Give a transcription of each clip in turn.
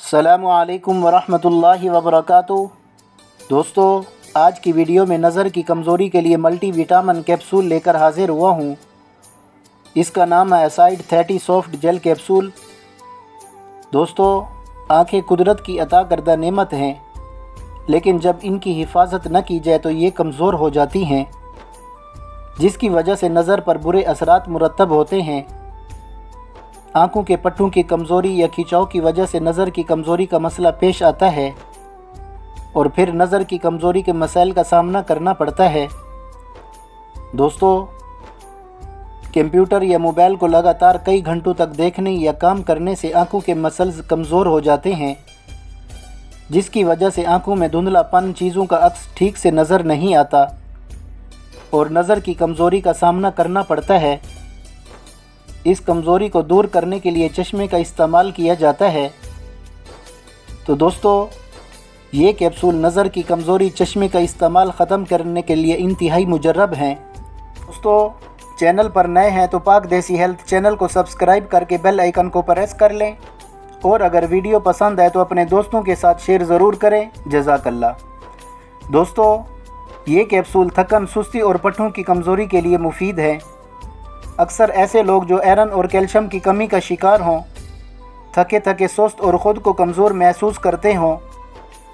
السلام علیکم ورحمۃ وبرکاتہ۔ دوستو، آج کی ویڈیو میں نظر کی کمزوری کے لیے ملٹی وٹامن کیپسول لے کر حاضر ہوا ہوں۔ اس کا نام ہے اسائڈ 30 سافٹ جیل کیپسول۔ دوستو، آنکھیں قدرت کی عطا کردہ نعمت ہیں، لیکن جب ان کی حفاظت نہ کی جائے تو یہ کمزور ہو جاتی ہیں، جس کی وجہ سے نظر پر برے اثرات مرتب ہوتے ہیں۔ آنکھوں کے پٹھوں کی کمزوری یا کھنچاؤ کی وجہ سے نظر کی کمزوری کا مسئلہ پیش آتا ہے، اور پھر نظر کی کمزوری کے مسائل کا سامنا کرنا پڑتا ہے۔ دوستو، کمپیوٹر یا موبائل کو لگاتار کئی گھنٹوں تک دیکھنے یا کام کرنے سے آنکھوں کے مسلز کمزور ہو جاتے ہیں، جس کی وجہ سے آنکھوں میں دھندلا پن، چیزوں کا عکس ٹھیک سے نظر نہیں آتا اور نظر کی کمزوری کا سامنا کرنا پڑتا ہے۔ اس کمزوری کو دور کرنے کے لیے چشمے کا استعمال کیا جاتا ہے۔ تو دوستو، یہ کیپسول نظر کی کمزوری، چشمے کا استعمال ختم کرنے کے لیے انتہائی مجرب ہیں۔ دوستو، چینل پر نئے ہیں تو پاک دیسی ہیلتھ چینل کو سبسکرائب کر کے بیل آئیکن کو پریس کر لیں، اور اگر ویڈیو پسند آئے تو اپنے دوستوں کے ساتھ شیئر ضرور کریں۔ جزاک اللہ۔ دوستو، یہ کیپسول تھکن، سستی اور پٹھوں کی کمزوری کے لیے مفید ہے۔ اکثر ایسے لوگ جو آئرن اور کیلشیم کی کمی کا شکار ہوں، تھکے سست اور خود کو کمزور محسوس کرتے ہوں،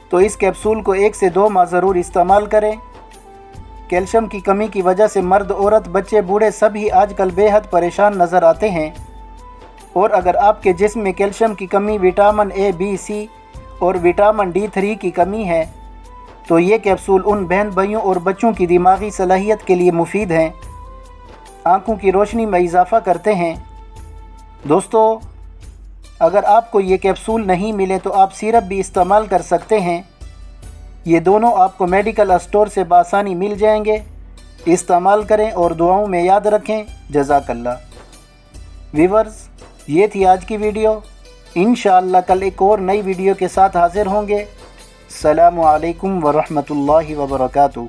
تو اس کیپسول کو 1 سے 2 ماہ ضرور استعمال کریں۔ کیلشیم کی کمی کی وجہ سے مرد، عورت، بچے، بوڑھے سبھی آج کل بے حد پریشان نظر آتے ہیں، اور اگر آپ کے جسم میں کیلشیم کی کمی، وٹامن اے، بی، سی اور وٹامن D3 کی کمی ہے تو یہ کیپسول ان بہن بھائیوں اور بچوں کی دماغی صلاحیت کے لیے مفید ہیں، آنکھوں کی روشنی میں اضافہ کرتے ہیں۔ دوستو، اگر آپ کو یہ کیپسول نہیں ملے تو آپ سیرپ بھی استعمال کر سکتے ہیں۔ یہ دونوں آپ کو میڈیکل اسٹور سے بآسانی مل جائیں گے۔ استعمال کریں اور دعاؤں میں یاد رکھیں۔ جزاک اللہ۔ ویورز، یہ تھی آج کی ویڈیو۔ انشاءاللہ کل ایک اور نئی ویڈیو کے ساتھ حاضر ہوں گے۔ السلام علیکم ورحمۃ اللہ وبرکاتہ۔